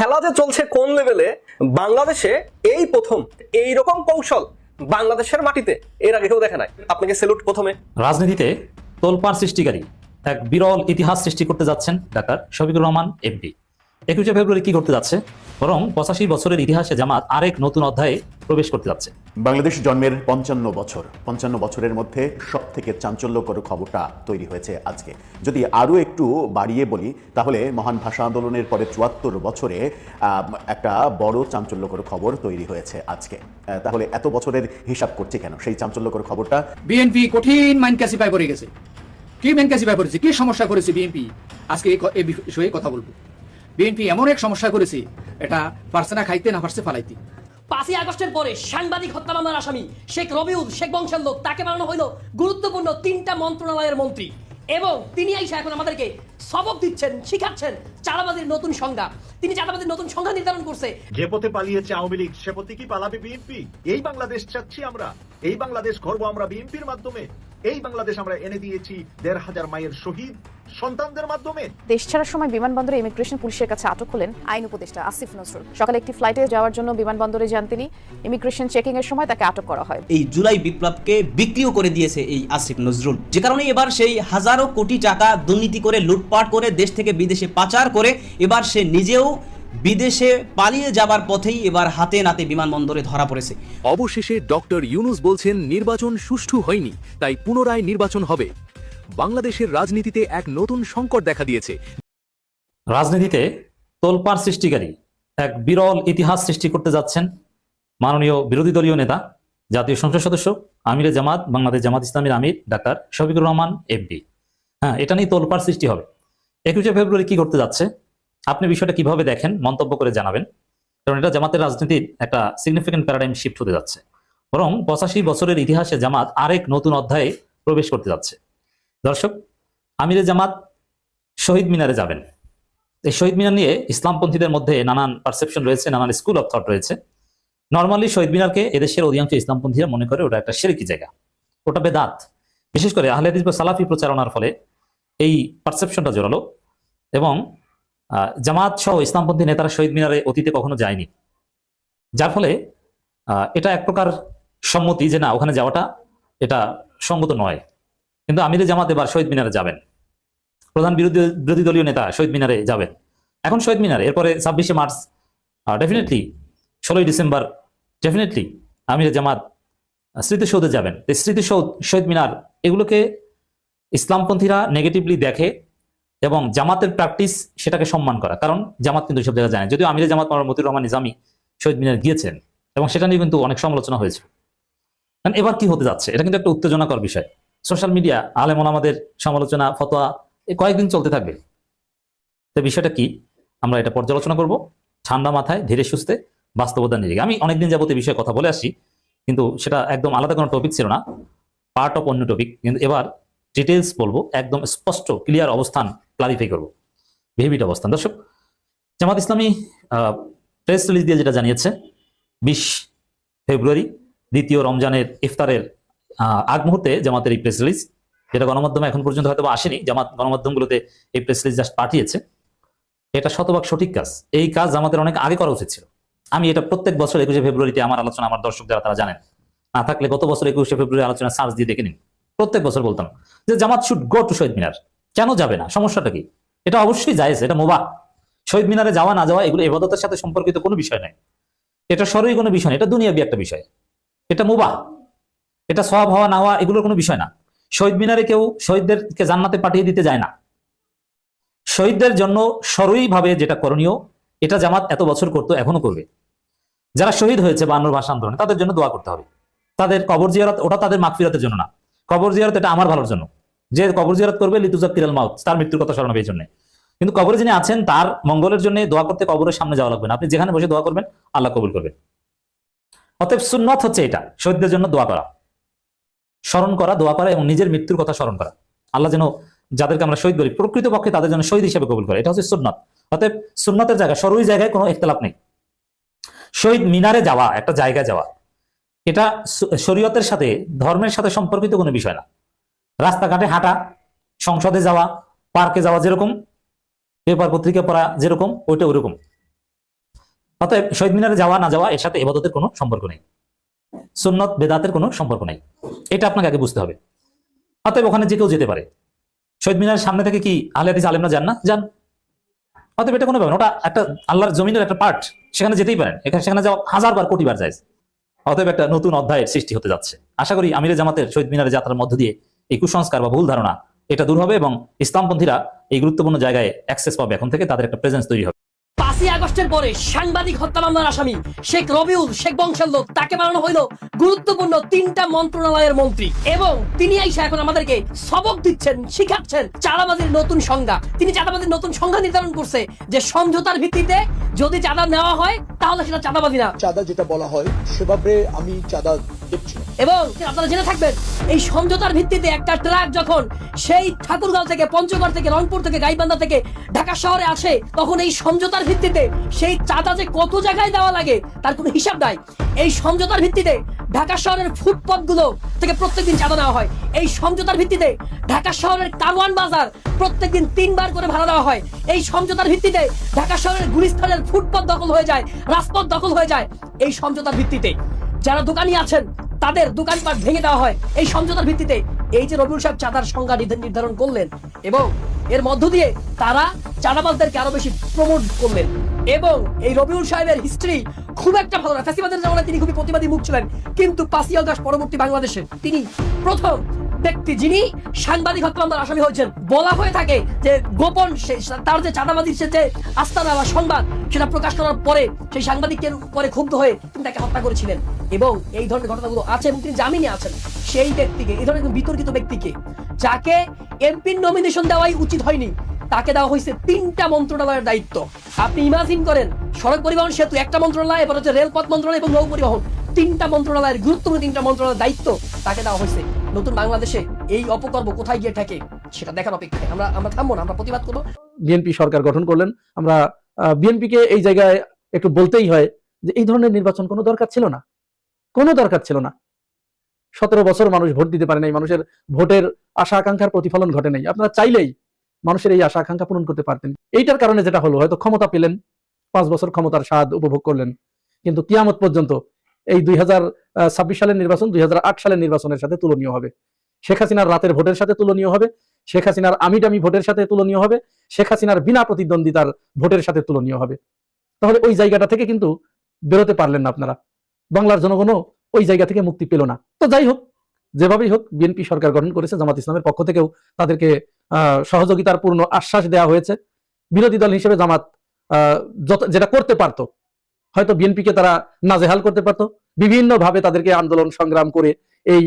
খেলা যে চলছে কোন লেভেলে, বাংলাদেশে এই প্রথম এইরকম কৌশল বাংলাদেশের মাটিতে এর আগে কেউ দেখে নাই। আপনাকে স্যালুট। প্রথমে রাজনীতিতে তোলপাড় সৃষ্টিকারী এক বিরল ইতিহাস সৃষ্টি করতে যাচ্ছেন ডাক্তার শফিকুর রহমান এমপি। 21শে ফেব্রুয়ারি কি করতে যাচ্ছে? বরং 85 বছরের ইতিহাসে জামাত আরেক নতুন অধ্যায়ে প্রবেশ করতে যাচ্ছে। বাংলাদেশ জন্মের 55 বছরের মধ্যে সব থেকে চাঞ্চল্যকর খবরটা তৈরি হয়েছে আজকে। যদি আরও একটু বাড়িয়ে বলি তাহলে মহান ভাষা আন্দোলনের পরে 74 বছরে একটা বড় চাঞ্চল্যকর খবর তৈরি হয়েছে আজকে। তাহলে এত বছরের হিসাব করছে কেন সেই চাঞ্চল্যকর খবরটা? বিএনপি কঠিন মাইন ক্যাসিফাই করে গেছে। কি মাইন ক্যাসিফাই করেছে, কি সমস্যা করেছে বিএনপি, আজকে এই বিষয়ে কথা বলবো। বিএনপি এমন এক সমস্যা করেছে, এটা পারছে না খাইতে, না পারছে ফালাইতে। 5ই আগস্টের পরে সাংবাদিক হত্যা মামলার আসামি শেখ রবিউল, শেখ বংশের লোক, তাকে বানানো হইল গুরুত্বপূর্ণ 3টা মন্ত্রণালয়ের মন্ত্রী, এবং তিনি আইসা এখন আমাদেরকে সবক দিচ্ছেন, শিখাচ্ছেন চাঁদাবাজির নতুন সংজ্ঞা। তিনি চাঁদাবাজির নতুন সংজ্ঞা নির্ধারণ করছে। যে পথে পালিয়েছে আওয়ামী লীগ সে পথে কি পালাবে বিএনপি? এই বাংলাদেশ চাচ্ছি আমরা, এই বাংলাদেশ গড়বো আমরা বিএনপির মাধ্যমে। এই বাংলাদেশ আমরা এনে দিয়েছি 1,500 মায়ের শহীদ সন্তানদের মাধ্যমে। দেশ ছাড়ার সময় বিমানবন্দরে ইমিগ্রেশন পুলিশের কাছে আটক হলেন আইন উপদেষ্টা আসিফ নজরুল। সকালে একটি ফ্লাইটে যাওয়ার জন্য বিমানবন্দরে যান তিনি। ইমিগ্রেশন চেকিং এর সময় তাকে আটক করা হয়। এই জুলাই বিপ্লবকে বিক্রিও করে দিয়েছে এই আসিফ নজরুল, যে কারণে এবার সেই হাজারো কোটি টাকা দুর্নীতি করে, লুটপাট করে, দেশ থেকে বিদেশে পাচার করে এবার সে নিজেও বিদেশে পালিয়ে যাবার পথেই এবার হাতে নাতে বিমানবন্দরে ধরা পড়েছে। অবশেষে ডক্টর ইউনূস বলছেন নির্বাচন সুষ্ঠু হয়নি, তাই পুনরায় নির্বাচন হবে। বাংলাদেশের রাজনীতিতে এক নতুন সংকট দেখা দিয়েছে। রাজনীতিতে তোলপাড় সৃষ্টিকারী এক বিরল ইতিহাস সৃষ্টি করতে যাচ্ছেন মাননীয় বিরোধী দলীয় নেতা, জাতীয় সংসদ সদস্য, আমিরে জামাত, বাংলাদেশ জামাত ইসলামীর আমির ডাক্তার শফিকুর রহমান এমপি। হ্যাঁ, এটা নিয়ে তোলপাড় সৃষ্টি হবে। 21শে ফেব্রুয়ারি কি করতে যাচ্ছে, আপনি বিষয়টা কিভাবে দেখেন মন্তব্য করে জানাবেন, কারণ এটা জামাতের রাজনীতির একটা সিগনিফিকেন্ট প্যারাডাইম শিফট হতে যাচ্ছে। বরং 85 বছরের ইতিহাসে জামাত আরেক নতুন অধ্যায়ে প্রবেশ করতে যাচ্ছে। দর্শক, আমিরে জামাত শহীদ মিনারে যাবেন। এই শহীদ মিনার নিয়ে ইসলামপন্থীদের মধ্যে নানান পারসেপশন রয়েছে, নানান স্কুল অফ থট রয়েছে। নর্মালি শহীদ মিনারকে এদেশের অধিকাংশ ইসলামপন্থীরা মনে করে ওটা একটা শিরকি জায়গা, ওটা বেদাত। বিশেষ করে আহলে হাদিস বা সালাফি প্রচারণার ফলে এই পারসেপশনটা জোরালো, এবং জামাত সহ ইসলামপন্থী নেতারা শহীদ মিনারে অতীতে কখনো যায়নি, যার ফলে এটা এক প্রকার সম্মতি যে না, ওখানে যাওয়াটা এটা সঙ্গত নয়। কিন্তু আমিরে জামাত এবার শহীদ মিনারে যাবেন, প্রধান বিরোধী দলীয় নেতা শহীদ মিনারে যাবেন। এখন শহীদ মিনারে, এরপরে 26শে মার্চ, ডেফিনেটলি 16ই ডিসেম্বর, ডেফিনেটলি আমিরে জামাত স্মৃতিসৌধে যাবেন। স্মৃতিসৌধ, শহীদ মিনার, এগুলোকে ইসলামপন্থীরা নেগেটিভলি দেখে, এবং জামাতের প্র্যাকটিস সেটাকে সম্মান করা। কারণ জামাত কিন্তু সব জায়গায় যায় না, যদিও আমিরে জামাত মতিউর রহমান নিজামী শহীদ মিনার গিয়েছেন, এবং সেটা নিয়ে কিন্তু অনেক সমালোচনা হয়েছে। কারণ এবার কি হতে যাচ্ছে, এটা কিন্তু একটা উত্তেজনাকর বিষয়। সোশ্যাল মিডিয়া, আলেম ওলামাদের সমালোচনা, ফতোয়া কয়েকদিন চলতে থাকবে। তো বিষয়টা কি, আমরা এটা পর্যালোচনা করব ঠান্ডা মাথায়, ধীরে সুস্থে, বাস্তবতা নিয়ে। আমি অনেকদিন যাবত এই বিষয়ে কথা বলে আসি, কিন্তু সেটা একদম আলাদা কোনো টপিক ছিল না, পার্ট অফ অন্য টপিক। কিন্তু এবার ডিটেলস বলবো, একদম স্পষ্ট ক্লিয়ার অবস্থান ক্লারিফাই করবো, ভিভিড অবস্থান। দর্শক, জামাত ইসলামী প্রেস রিলিজ দিয়ে যেটা জানিয়েছে, 20 ফেব্রুয়ারি দ্বিতীয় রমজানের ইফতারের আগ মুহূর্তে জামাতের এই প্রেস রিলিজ, যেটা গণমাধ্যমে এখন পর্যন্ত হয়তো আসেনি, জামাত গণমাধ্যমগুলোতে এই প্রেস রিলিজ জাস্ট পাঠিয়েছে। এটা শতভাগ সঠিক কাজ। এই কাজ আমাদের অনেক আগে করা উচিত ছিল। আমি এটা প্রত্যেক বছর 21শে ফেব্রুয়ারিতে আমার আলোচনা, আমার দর্শক যারা তারা জানেন, না থাকলে গত বছর 21শে ফেব্রুয়ারি আলোচনা সার্চ দিয়ে দেখে নিন। প্রত্যেক বছর বলতাম যে জামাত শুড গো টু শহীদ মিনার। কেন যাবে না, সমস্যাটা কি? এটা অবশ্যই জায়েজ, এটা মুবাহ। শহীদ মিনারে যাওয়া না যাওয়া এগুলো ইবাদতের সাথে সম্পর্কিত কোনো বিষয় নয়, এটা সরই কোনো বিষয় না, এটা দুনিয়াবি একটা বিষয়, এটা মুবাহ, এটা সওয়াব হওয়া না হওয়া এগুলোর কোনো বিষয় না। শহীদ মিনারে কেউ শহীদদেরকে জান্নাতে পাঠিয়ে দিতে যায় না। শহীদদের জন্য সরই ভাবে যেটা করণীয়, এটা জামাত এত বছর করতো, এখনো করবে। যারা শহীদ হয়েছে 52 ভাষা আন্দোলনে, তাদের জন্য দোয়া করতে হবে। তাদের কবর জিয়ারত, ওটা তাদের মাগফিরাতের জন্য না। কবর জিয়ারত এটা আমার ভালোর জন্য। যে কবর জিয়ারত করবে লিতুজাক্কিরাল মাউত, তার মৃত্যুর কথা স্মরণ হবে এই জন্য। কিন্তু কবরে যিনি আছেন তার মঙ্গলের জন্য দোয়া করতে কবরের সামনে যাওয়া লাগবে না, আপনি যেখানে বসে দোয়া করবেন আল্লাহ কবুল করবেন। অতএব সুন্নত হচ্ছে এটা, শহীদদের জন্য দোয়া করা, স্মরণ করা, দোয়া করা, এবং নিজের মৃত্যুর কথা স্মরণ করা। আল্লাহ যেন যাদেরকে আমরা শহীদ বলি প্রকৃতপক্ষে তাদের জন্য শহীদ হিসেবে কবুল করে, এটা হচ্ছে সুন্নত। অতএব সুন্নতের জায়গা, সরই জায়গায় কোনো ইখতিলাফ নেই। শহীদ মিনারে যাওয়া, একটা জায়গায় যাওয়া, এটা শরীয়তের সাথে, ধর্মের সাথে সম্পর্কিত কোনো বিষয় না। রাস্তাঘাটে হাঁটা, সংসদে যাওয়া, পার্কে যাওয়া, যেরকম পেপার পত্রিকা পড়া যেরকম, ওইটা ওরকম। অতএব শহীদ মিনারে যাওয়া না যাওয়া এর সাথে ইবাদতের কোনো সম্পর্ক নেই, সুন্নত বেদাতের কোনো সম্পর্ক নেই, এটা আপনাকে আগে বুঝতে হবে। অতএব ওখানে যে কেউ যেতে পারে। শহীদ মিনারের সামনে থেকে কি আহলে হাদিস আলেমরা যান না? যান। অতএব এটা কোনো ব্যাপার না, ওটা একটা আল্লাহর জমিনের একটা পার্ট, সেখানে যেতেই পারেন, সেখানে যাওয়া 1000 বার কোটি বার যায়। অতএব একটা নতুন অধ্যায়ের সৃষ্টি হতে যাচ্ছে। আশা করি আমিরে জামাতের শহীদ মিনারে যাত্রার মধ্য দিয়ে এই কুসংস্কার বা ভুল ধারণা এটা দূর হবে এবং ইসলামপন্থীরা এই গুরুত্বপূর্ণ জায়গায় অ্যাক্সেস পাবে, এখন থেকে তাদের একটা প্রেজেন্স তৈরি হবে। 5ই আগস্টের পরে সাংবাদিক হত্যা মামলার আসামি শেখ রবিউল শেখ বংশের লোক, তাকে বানানো হইলো গুরুত্বপূর্ণ 3টা মন্ত্রণালয়ের মন্ত্রী এবং তিনি আইসা এখন আমাদেরকে সবক দিচ্ছেন, শিখাচ্ছেন চাঁদাবাজির নতুন সংজ্ঞা। তিনি চাঁদাবাজির নতুন সংজ্ঞা নির্ধারণ করছে যে সমঝোতার ভিত্তিতে যদি চাঁদা নেওয়া হয় তাহলে সেটা চাঁদাবাজি না। চাঁদা যেটা বলা হয় সেভাবে আমি চাঁদা দেখছি এবং আপনারা জেনে থাকবেন এই সমঝোতার ভিত্তিতে একটা ট্রাক যখন সেই ঠাকুরগাঁও থেকে, পঞ্চগড় থেকে, রংপুর থেকে, গাইবান্ধা থেকে ঢাকা শহরে আসে, তখন এই সমঝোতার ভিত্তিতে সেই চাঁদা যে কত জায়গায় দেওয়া লাগে তার কোনো হিসাব নাই। এই সমঝোতার ভিত্তিতে ঢাকা শহরের ফুটপাথগুলো থেকে প্রত্যেকদিন চাঁদা নেওয়া হয়। এই সমঝোতার ভিত্তিতে ঢাকা শহরের কারওয়ান বাজার প্রত্যেকদিন 3 বার করে ভাড়া দেওয়া হয়। এই সমঝোতার ভিত্তিতে ঢাকা শহরের গুলিস্তানের ফুটপাথ দখল হয়ে যায়, রাজপথ দখল হয়ে যায়। এই সমঝোতার ভিত্তিতে যারা দোকানি আছেন তাদের দোকানপাট ভেঙে দেওয়া হয়। এই সমঝোতার ভিত্তিতে এই যে রবিউল সাহেব চাঁদার সংজ্ঞা নির্ধারণ করলেন এবং এর মধ্য দিয়ে তারা চাঁদাবাজদেরকে আরো বেশি প্রমোট করলেন। এবং এই রবিউল সাহেবের হিস্ট্রি খুব একটা ভালো না। ফ্যাসিবাদের জামানায় তিনি খুবই প্রতিবাদী মুখ ছিলেন, কিন্তু 5ই আগস্ট পরবর্তী বাংলাদেশে তিনি প্রথম ব্যক্তি যিনি সাংবাদিক হত্যা মামলার আসামি হয়েছেন। বলা হয়ে থাকে যে গোপন তার যে চাঁদাবাজির যে আস্তানা বা সংবাদ সেটা প্রকাশ করার পরে সেই সাংবাদিকের উপরে ক্ষুব্ধ হয়ে তিনি তাকে হত্যা করেছিলেন। এবং এই ধরনের ঘটনাগুলো আছে এবং তিনি জামিনে আছেন। সেই ব্যক্তিকে, এই ধরনের বিতর্কিত ব্যক্তিকে যাকে এমপির নমিনেশন দেওয়াই উচিত হয়নি, তাকে দেওয়া হয়েছে 3টা মন্ত্রণালয়ের দায়িত্ব। আপনি ইমাজিন করেন, সড়ক পরিবহন সেতু একটা মন্ত্রণালয়, এবার হচ্ছে রেলপথ মন্ত্রণালয় এবং নৌ পরিবহন, 3টা মন্ত্রণালয়ের গুরুত্বপূর্ণ 3টা মন্ত্রণালয়ের দায়িত্ব তাকে দেওয়া হয়েছে। নতুন বাংলাদেশে এই অপকর্ম কোথায় গিয়ে থাকে সেটা দেখার অপেক্ষায়। আমরা থামবো না, আমরা প্রতিবাদ করবো। বিএনপি সরকার গঠন করলেন, আমরা বিএনপিকে এই জায়গায় একটু বলতেই হয় যে এই ধরনের নির্বাচন কোনো দরকার ছিল না, কোনো দরকার ছিল না। 17 বছর মানুষ ভোট দিতে পারে নাই, মানুষের ভোটের আশা আকাঙ্ক্ষার প্রতিফলন ঘটে নাই। আপনারা চাইলেই মানুষের এই আশা আকাঙ্ক্ষা পূরণ করতে পারতেন। এইটার কারণে যেটা হলো, হয়তো ক্ষমতা পেলেন, 5 বছর ক্ষমতার স্বাদ উপভোগ করলেন, কিন্তু কিয়ামত পর্যন্ত এই 2026 সালের নির্বাচন 2008 সালের নির্বাচনের সাথে তুলনীয় হবে। শেখ হাসিনার রাতের ভোটের সাথে তুলনীয় হবে, শেখ হাসিনার আমিডামি ভোটের সাথে তুলনীয় হবে, শেখ হাসিনার বিনা প্রতিদ্বন্দ্বিতার ভোটের সাথে তুলনীয় হবে। তাহলে ওই জায়গাটা থেকে কিন্তু বেরোতে পারলেন না আপনারা, বাংলার জনগণও ওই জায়গা থেকে মুক্তি পেল না। তো যাই হোক, যেভাবেই হোক, বিএনপি সরকার গঠন করেছে, জামাত ইসলামের পক্ষ থেকেও তাদেরকে সহযোগিতার পূর্ণ আশ্বাস দেওয়া হয়েছে। বিরোধী দল হিসেবে জামাত যেটা করতে পারত, হয়তো বিএনপিকে তারা নাজেহাল করতে পারত, বিভিন্ন ভাবে তাদেরকে আন্দোলন সংগ্রাম করে এই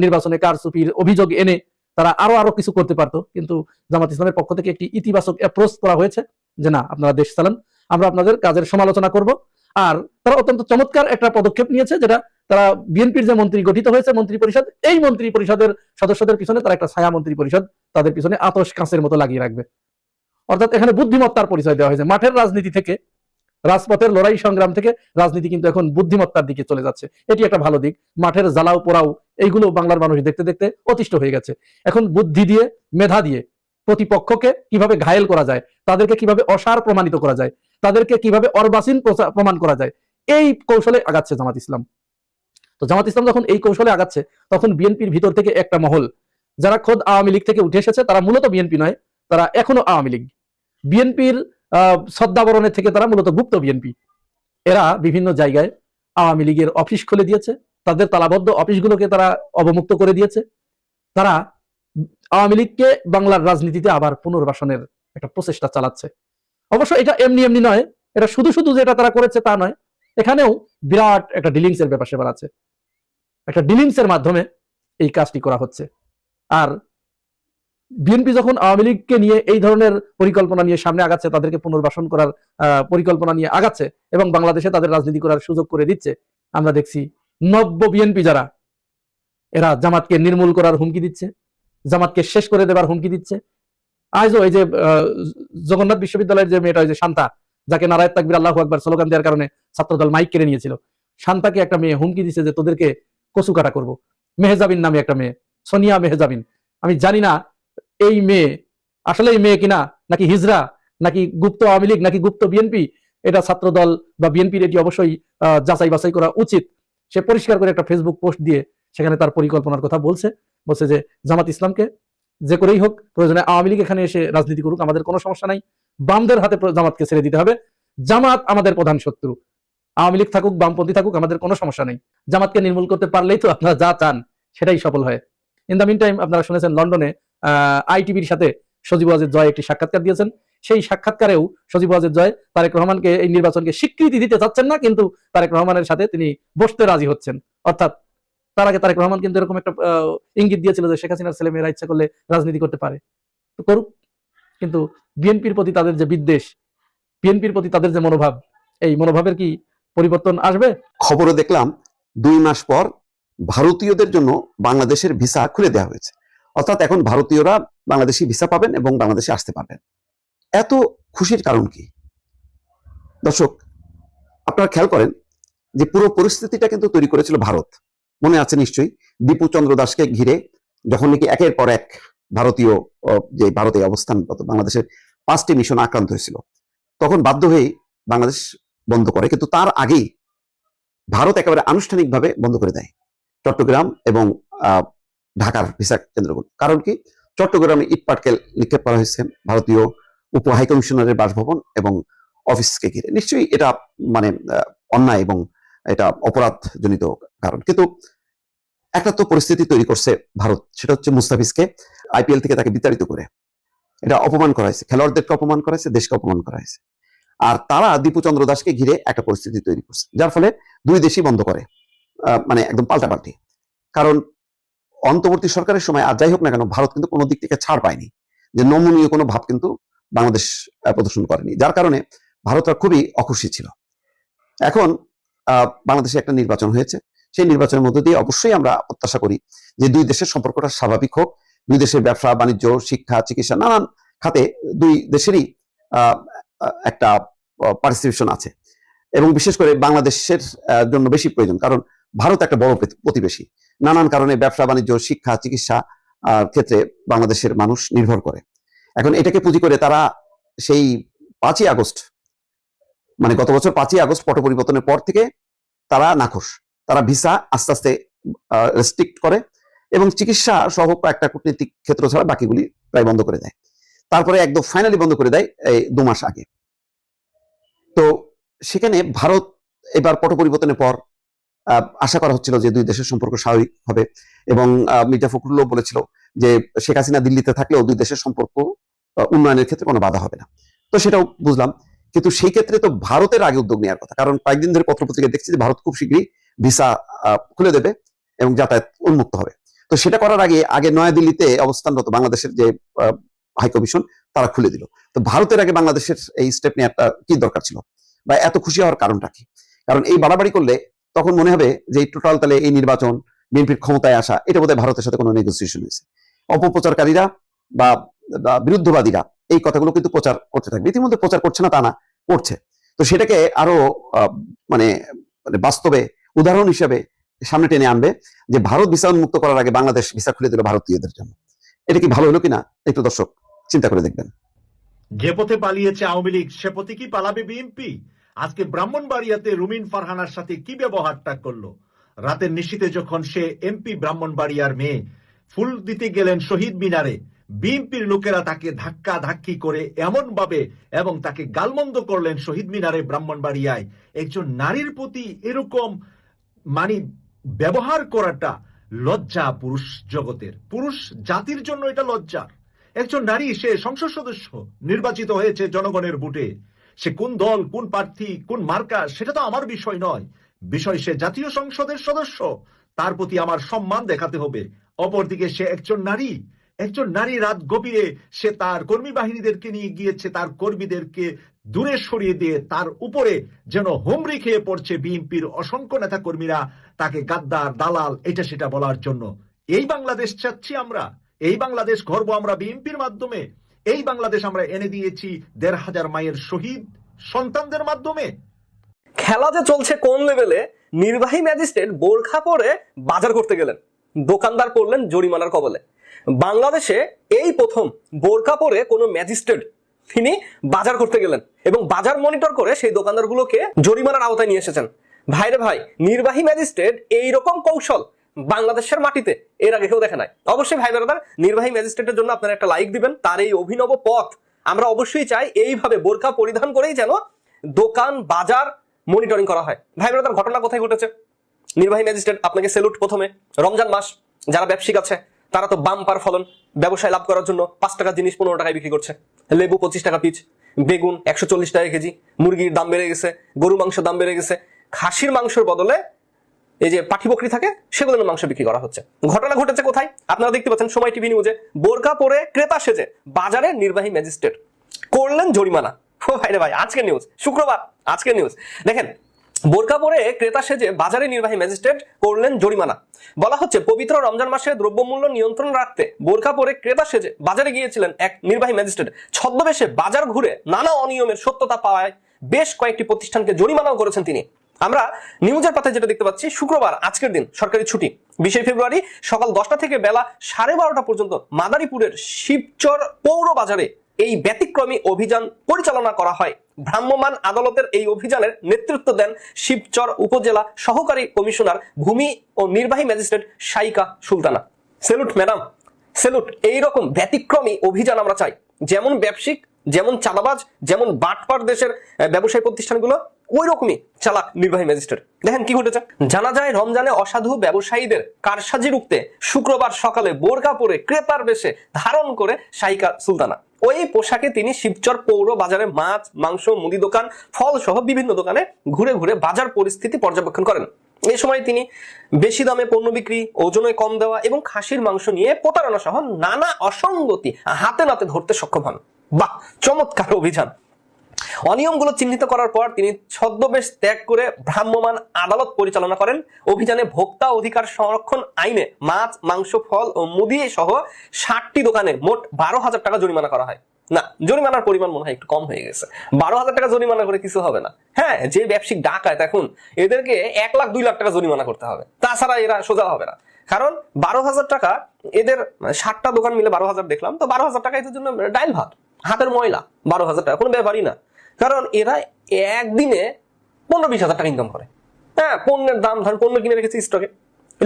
নির্বাচনে কারচুপির অভিযোগ এনে তারা আরো কিছু করতে পারত। কিন্তু জামাত ইসলামের পক্ষ থেকে একটি ইতিবাচক অ্যাপ্রোচ করা হয়েছে যে না, আপনারা দেশ চালান, আমরা আপনাদের কাজের সমালোচনা করব। আর তারা অত্যন্ত চমৎকার একটা পদক্ষেপ নিয়েছে, যেটা তারা বিএনপির যে মন্ত্রী গঠিত হয়েছে মন্ত্রী পরিষদ, এই মন্ত্রী পরিষদের সদস্যদের পিছনে তারা একটা ছায়া মন্ত্রী পরিষদ তাদের পিছনে আতশ কাঁচের মতো লাগিয়ে রাখবে। অর্থাৎ এখানে বুদ্ধিমত্তার পরিচয় দেওয়া হয়েছে। মাঠের রাজনীতি থেকে, রাজপথের লড়াই সংগ্রাম থেকে রাজনীতি কিন্তু এখন বুদ্ধিমত্তার দিকে চলে যাচ্ছে। এটি একটা ভালো দিক। মাঠের জ্বালাও পোড়াও এইগুলো বাংলার মানুষ দেখতে দেখতে অতিষ্ঠ হয়ে গেছে। এখন বুদ্ধি দিয়ে, মেধা দিয়ে প্রতিপক্ষকে কিভাবে ঘায়েল করা যায়, তাদেরকে কিভাবে অসার প্রমাণিত করা যায়, তাদেরকে কিভাবে অর্বাচীন প্রমাণ করা যায়, এই কৌশলে আগাচ্ছে জামাত ইসলাম। তো জামাত ইসলাম যখন এই কৌশলে আগাচ্ছে, তখন বিএনপির ভিতর থেকে একটা মহল, যারা খোদ আওয়ামী লীগ থেকে উঠে এসেছে, তারা মূলত বিএনপি নয়, তারা এখনো আওয়ামী লীগ। বিএনপির শ্রদ্ধাবরণের থেকে তারা মূলত গুপ্ত বিএনপি। এরা বিভিন্ন জায়গায় আওয়ামী লীগের অফিস খুলে দিয়েছে, তাদের তালাবদ্ধ অফিসগুলোকে তারা অবমুক্ত করে দিয়েছে। তারা আওয়ামী লীগকে বাংলার রাজনীতিতে আবার পুনর্বাসনের একটা প্রচেষ্টা চালাচ্ছে। অবশ্য এটা এমনি এমনি নয়, এটা শুধু শুধু যেটা তারা করেছে তা নয়, এখানেও বিরাট একটা ডিলিংস এর ব্যাপার সেবার আছে। একটা ডিলিংস এর মাধ্যমে এই কাজটি করা হচ্ছে। আর বিএনপি যখন আওয়ামী লীগকে নিয়ে এই ধরনের পরিকল্পনা নিয়ে সামনে আগাচ্ছে, তাদেরকে পুনর্বাসন করার পরিকল্পনা নিয়ে আগাচ্ছে এবং বাংলাদেশে তাদের রাজনীতি করার সুযোগ করে দিচ্ছে, আমরা দেখছি নব্য বিএনপি যারা, এরা জামাতকে নির্মূল করার হুমকি দিচ্ছে, জামাতকে শেষ করে দেবার হুমকি দিচ্ছে। আজও এই যে জগন্নাথ বিশ্ববিদ্যালয়ের যে মেয়েটা, যে শান্তা, যাকে নারায়ণ তাকবীর আল্লাহু আকবার স্লোগান দেওয়ার কারণে ছাত্রদল মাইক কেড়ে নিয়েছিল, শান্তাকে একটা মেয়ে হুমকি দিচ্ছে যে তোদেরকে কচু কাটা করবো। মেহজাবিন নামে একটা মেয়ে, সোনিয়া মেহজাবিন, আমি জানি না এই মেয়ে আসলে এই মেয়ে কিনা, নাকি হিজরা, নাকি গুপ্ত আওয়ামী লীগ, নাকি গুপ্ত বিএনপি, এটা ছাত্রদল বা বিএনপির এটি অবশ্যই যাচাই বাছাই করা উচিত। সে পরিষ্কার করে একটা ফেসবুক পোস্ট দিয়ে সেখানে তার পরিকল্পনার কথা বলছে যে জামাত ইসলামকে যে করেই হোক প্রয়োজনে আওয়ামী লীগ এখানে এসে রাজনীতি করুক, আমাদের কোনো সমস্যা নাই, বামদের হাতে জামাতকে ছেড়ে দিতে হবে, জামাত আমাদের প্রধান শত্রু, আওয়ামী লীগ থাকুক বামপন্থী থাকুক আমাদের কোনো সমস্যা নেই, জামাতকে নির্মূল করতে পারলেই তো আপনারা যা চান সেটাই সফল হয়। ইন দ্য মিন টাইম আপনারা শুনেছেন লন্ডনে আইটিভির সাথে সজীব ওয়াজেদ জয় একটি সাক্ষাৎকার দিয়েছেন। সেই সাক্ষাৎকারেও সজীব ওয়াজেদ জয় তারেক রহমানকে এই নির্বাচনকে স্বীকৃতি দিতে চাচ্ছেন না, কিন্তু তারেক রহমানের সাথে তিনি বসতে রাজি হচ্ছেন। অর্থাৎ তার আগে তারেক রহমান কিন্তু এরকম একটা ইঙ্গিত দিয়েছিল যে শেখ হাসিনার ছেলে মেয়েরা ইচ্ছা করলে রাজনীতি করতে পারে, তো করুক, কিন্তু বিএনপির প্রতি তাদের যে বিদ্বেষ, বিএনপির প্রতি তাদের যে মনোভাব, এই মনোভাবের কি পরিবর্তন আসবে? খবরে দেখলাম 2 মাস পর ভারতীয়দের জন্য বাংলাদেশের ভিসা খুলে দেওয়া হয়েছে, অর্থাৎ এখন ভারতীয়রা বাংলাদেশি ভিসা পাবেন এবং বাংলাদেশে আসতে পারবেন। এত খুশির কারণ কি? দর্শক, আপনারা খেয়াল করেন যে পুরো পরিস্থিতিটা কিন্তু তৈরি করেছিল ভারত। মনে আছে নিশ্চয়ই, দীপু চন্দ্র দাসকে ঘিরে যখন নাকি একের পর এক ভারতীয় যে ভারতে অবস্থানগত বাংলাদেশের 5টি মিশন আক্রান্ত হয়েছিল, তখন বাধ্য হয়ে বাংলাদেশ বন্ধ করে। কিন্তু তার আগেই ভারত একেবারে আনুষ্ঠানিকভাবে বন্ধ করে দেয় চট্টগ্রাম এবং ঢাকার ভিসা কেন্দ্রগুলো। কারণ কি? চট্টগ্রামে ইট পাটকেল নিক্ষেপ করা হয়েছে ভারতীয় উপ হাইকমিশনারের বাসভবন এবং অফিসকে ঘিরে। নিশ্চয়ই এটা মানে অন্যায় এবং এটা অপরাধজনিত কারণ। কিন্তু একটা তো পরিস্থিতি তৈরি করছে ভারত, সেটা হচ্ছে মুস্তাফিজকে আইপিএল থেকে তাকে বিতাড়িত করে এটা অপমান করা হয়েছে, খেলোয়াড়দেরকে অপমান করা হয়েছে, দেশকে অপমান করা হয়েছে। আর তারা দীপু চন্দ্র দাসকে ঘিরে একটা পরিস্থিতি তৈরি করছে, যার ফলে দুই দেশই বন্ধ করে, মানে একদম পাল্টাপাল্টি। কারণ অন্তর্বর্তী সরকারের সময় আর যাই হোক না কেন, ভারত কিন্তু কোনো দিক থেকে ছাড় পায়নি, যে নমনীয় কোনো ভাব কিন্তু বাংলাদেশ প্রদর্শন করেনি, যার কারণে ভারতরা খুবই অখুশি ছিল। এখন বাংলাদেশে একটা নির্বাচন হয়েছে, সেই নির্বাচনের মধ্য দিয়ে অবশ্যই আমরা প্রত্যাশা করি যে দুই দেশের সম্পর্কটা স্বাভাবিক হোক, দুই দেশের ব্যবসা বাণিজ্য শিক্ষা চিকিৎসা নানান খাতে দুই দেশেরই একটা পার্টিসিপেশন আছে, এবং বিশেষ করে বাংলাদেশের জন্য বেশি প্রয়োজন, কারণ ভারত একটা বড় প্রতিবেশী, নানান কারণে ব্যবসা বাণিজ্য শিক্ষা চিকিৎসা ক্ষেত্রে বাংলাদেশের মানুষ নির্ভর করে। এখন এটাকে পুঁজি করে তারা সেই 5ই আগস্ট, মানে গত বছর 5ই আগস্ট পট পরিবর্তনের পর থেকে তারা নাখোশ, তারা ভিসা আস্তে আস্তে রেস্ট্রিক্ট করে এবং চিকিৎসা সহ একটা কূটনৈতিক ক্ষেত্র ছাড়া বাকিগুলি প্রায় বন্ধ করে দেয়। তারপরে একদম ফাইনালি বন্ধ করে দেয় এই 2 মাস আগে। তো সেখানে ভারত এবার পট পরিবর্তনের পর আশা করা হচ্ছিল যে দুই দেশের সম্পর্ক স্বাভাবিক হবে, এবং মির্জা ফখরুলও বলেছিল যে শেখ হাসিনা দিল্লিতে থাকলেও দুই দেশের সম্পর্ক উন্নয়নের ক্ষেত্রে কোনো বাধা হবে না। তো সেটাও বুঝলাম, কিন্তু সেই ক্ষেত্রে তো ভারতের আগে উদ্যোগ নেওয়ার কথা, কারণ কয়েকদিন ধরে পত্রপত্রিকায় দেখছি যে ভারত খুব শীঘ্রই ভিসা খুলে দেবে এবং যাতায়াত উন্মুক্ত হবে। তো সেটা করার আগে নয়াদিল্লিতে অবস্থানরত বাংলাদেশের যে হাইকমিশন তারা খুলে দিল। তো ভারতের আগে বাংলাদেশের এই স্টেপ নেওয়াটা কি দরকার ছিল, বা এত খুশি হওয়ার কারণটা কি? কারণ এই বাড়াবাড়ি করলে তখন মনে হবে যে এই টোটাল তাহলে এই নির্বাচন বিএনপির ক্ষমতায় আসা এটা বোধহয় ভারতের সাথে কোনো নেগোসিয়েশন হয়েছে। অপপ্রচারকারীরা বা বিরুদ্ধবাদীরা এই কথাগুলো কিন্তু প্রচার করতে থাকবে, ইতিমধ্যে প্রচার করছে না তা না, করছে। তো সেটাকে আরো মানে বাস্তবে উদাহরণ হিসেবে সামনে টেনে আনবে যে ভারত ভিসা উন্মুক্ত করার আগে বাংলাদেশ ভিসা খুলে দিল ভারতীয়দের জন্য। এটা কি ভালো হলো কিনা একটু দর্শক চিন্তা করে দেখবেন। যে পথে পালিয়েছে আওয়ামী লীগ সে পথে কি পালাবে বিএনপি? আজকে ব্রাহ্মণবাড়িয়াতে রুমিন ফারহানার সাথে কি ব্যবহারটা করলো? রাতের নিশীতে যখন সে এমপি ব্রাহ্মণবাড়িয়ার মেয়ে ফুল দিতে গেলেন শহীদ মিনারে, বিএনপির লোকেরা তাকে ধাক্কা ধাক্কি করে এমন ভাবে এবং তাকে গালমন্দ করলেন শহীদ মিনারে ব্রাহ্মণবাড়িয়ায়। একজন নারীর প্রতি এরকম মানে ব্যবহার করাটা লজ্জা পুরুষ জগতের, পুরুষ জাতির জন্য এটা লজ্জার। একজন নারী, সে সংসদ সদস্য নির্বাচিত হয়েছে জনগণের ভোটে, সে কোন দল কোন প্রার্থী কোন মার্কা সেটা তো আমার বিষয় নয়, বিষয় সে জাতীয় সংসদের সদস্য, তার প্রতি আমার সম্মান দেখাতে হবে। অপরদিকে সে একজন নারী রাত গভীরে সে তার কর্মী বাহিনীদেরকে নিয়ে গিয়েছে, তার কর্মীদেরকে দূরে সরিয়ে দিয়ে তার উপরে যেন হুমড়ি খেয়ে পড়ছে বিএনপির অসংখ্য নেতা কর্মীরা তাকে গাদ্দার দালাল এটা সেটা বলার জন্য। এই বাংলাদেশ চাচ্ছি আমরা, এই বাংলাদেশ গর্ব আমরা বিএনপির মাধ্যমে, এই বাংলাদেশ আমরা এনে দিয়েছি 1,500 মায়ের শহীদ সন্তানদের মাধ্যমে। খেলা যে চলছে কোন লেভেলে, নির্বাহী ম্যাজিস্ট্রেট বোরখা পরে বাজার করতে গেলেন, দোকানদার পড়লেন জরিমানার কবলে। বাংলাদেশে এই প্রথম বোরখা পরে কোনো ম্যাজিস্ট্রেট তিনি বাজার করতে গেলেন এবং বাজার মনিটর করে সেই দোকানদারগুলোকে জরিমানার আওতায় নিয়ে এসেছেন। ভাইরে ভাই, নির্বাহী ম্যাজিস্ট্রেট এইরকম কৌশল বাংলাদেশের মাটিতে এর আগে কেউ দেখে নাই। অবশ্যই ভাই ব্রাদার, নির্বাহী ম্যাজিস্ট্রেটের জন্য আপনারা একটা লাইক দিবেন। তার এই অভিনব পথ আমরা অবশ্যই চাই এইভাবে বোরকা পরিধান করেই যেন দোকান বাজার মনিটরিং করা হয়। ভাই ব্রাদার, ঘটনা কোথায় ঘটেছে? নির্বাহী ম্যাজিস্ট্রেট, আপনাকে স্যালুট। প্রথমে রমজান মাস, যারা ব্যবসায়িক আছে তারা তো বাম্পার ফলন, ব্যবসায় লাভ করার জন্য 5 টাকার জিনিস 15 টাকায় বিক্রি করছে। লেবু 25 টাকা পিস, বেগুন 140 টাকা কেজি, মুরগির দাম বেড়ে গেছে, গরু মাংসের দাম বেড়ে গেছে, খাসির মাংসের বদলে এই যে পাঠি বকরি থাকে সেগুলোর মাংস বিক্রি করা হচ্ছে। ঘটনা ঘটেছে কোথায়? আপনারা দেখতে পাচ্ছেন সময় টিভি নিউজে, বোরকা পরে ক্রেতা সেজে বাজারে নির্বাহী ম্যাজিস্ট্রেট করলেন জরিমানা। ও ভাইরে ভাই, আজকের নিউজ, শুক্রবার আজকের নিউজ দেখেন। বোরকা পরে ক্রেতা সেজে বাজারে নির্বাহী ম্যাজিস্ট্রেট করলেন জরিমানা। বলা হচ্ছে পবিত্র রমজান মাসে দ্রব্যমূল্য নিয়ন্ত্রণ রাখতে বোরকা পরে ক্রেতা সেজে বাজারে গিয়েছিলেন এক নির্বাহী ম্যাজিস্ট্রেট। ছদ্মবেশে বাজার ঘুরে নানা অনিয়মের সত্যতা পাওয়ায় বেশ কয়েকটি প্রতিষ্ঠানকে জরিমানাও করেছেন তিনি। আমরা নিউজের পাতায় যেটা দেখতে পাচ্ছি, শুক্রবার আজকের দিন সরকারি ছুটি, 20 ফেব্রুয়ারি সকাল 10টা থেকে বেলা 12:30 পর্যন্ত মাদারীপুরের শিবচর পৌর বাজারে এই ব্যতিক্রমী অভিযান পরিচালনা করা হয়। ভ্রাম্যমাণ আদালতের এই অভিযানের নেতৃত্ব দেন শিবচর উপজেলা সহকারী কমিশনার ভূমি ও নির্বাহী magistrate Shaika Sultana. Salute madam, salute. এইরকম ব্যতিক্রমী অভিযান আমরা চাই। যেমন ব্যবসায়িক, যেমন চাঁদাবাজ, যেমন বাটপার দেশের ব্যবসায়ী প্রতিষ্ঠানগুলো, ওই রকমই চালাক নির্বাহী ম্যাজিস্ট্রেট। দেখেন কি ঘটেছে। জানা যায় রমজানে অসাধু ব্যবসায়ীদের কারসাজি রুখতে শুক্রবার সকালে বোরকা পরে ক্রেতার বেশে ধারণ করে শাইকা সুলতানা। ওই পোশাকে তিনি শিবচর পৌর বাজারে মাছ, মাংস, মুদি দোকান, ফল সহ বিভিন্ন দোকানে ঘুরে ঘুরে বাজার পরিস্থিতি পর্যবেক্ষণ করেন। এই সময় তিনি বেশি দামে পণ্য বিক্রি, ওজনে কম দেওয়া এবং খাসির মাংস নিয়ে প্রতারণা সহ নানা অসঙ্গতি হাতে নাতে ধরতে সক্ষম হন। বাহ, চমৎকার অভিযান। অনিয়মগুলো চিহ্নিত করার পর তিনি ছদ্মবেশ ত্যাগ করে ভ্রাম্যমাণ আদালত পরিচালনা করেন। অভিযানে ভোক্তা অধিকার সংরক্ষণ আইনে মাছ, মাংস, ফল ও মুদি সহ 60টি দোকানে মোট 12,000 টাকা জরিমানা করা হয়। না, জরিমানার পরিমাণ মনে হয় একটু কম হয়ে গেছে। 12,000 টাকা জরিমানা করে কিছু হবে না। হ্যাঁ, যে ব্যবসায়িক ডাকাত এখন এদেরকে 1 লাখ 2 লাখ টাকা জরিমানা করতে হবে, তাছাড়া এরা সোজা হবে না। কারণ 12,000 টাকা, এদের 60টা দোকান মিলে 12,000 দেখলাম, তো 12,000 টাকা এদের জন্য ডাইল ভাত, হাতের ময়লা। 12,000 টাকা কোনো ব্যাপারই না, কারণ এরা একদিনে 15-20,000 টাকা ইনকাম করে। হ্যাঁ, পণ্যের দাম, ধরেন পণ্য কিনে রেখেছে স্টকে,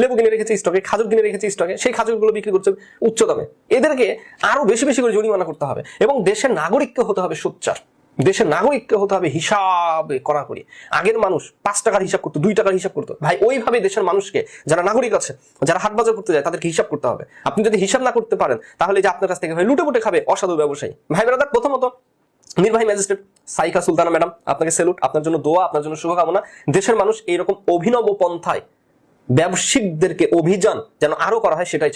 লেবু কিনে রেখেছে স্টকে, খাজুর কিনে রেখেছে স্টকে, সেই খাজুরগুলো বিক্রি করছে উচ্চ দামে। এদেরকে আরো বেশি বেশি করে জরিমানা করতে হবে এবং দেশের নাগরিককে হতে হবে সোচ্চার। দেশের নাগরিককে হতে হবে হিসাবে কড়াকড়ি। আগের মানুষ 5 টাকার হিসাব করতো, 2 টাকার হিসাব করতো। ভাই, ওইভাবে দেশের মানুষকে, যারা নাগরিক আছে, যারা হাট বাজার করতে যায়, তাদেরকে হিসাব করতে হবে। আপনি যদি হিসাব না করতে পারেন, তাহলে যে আপনার কাছ থেকে লুটে পুটে খাবে অসাধু ব্যবসায়ী। ভাই ব্রাদার, প্রথমত নির্বাহী ম্যাজিস্ট্রেট শাইকা সুলতানা ম্যাডাম, আপনাকে স্যালুট। আপনার জন্য দোয়া, আপনার জন্য শুভকামনা। দেশের মানুষ এইরকম অভিনব পন্থায় ব্যবসায়িকদেরকে অভিযান যেন আরো করা হয় সেটাই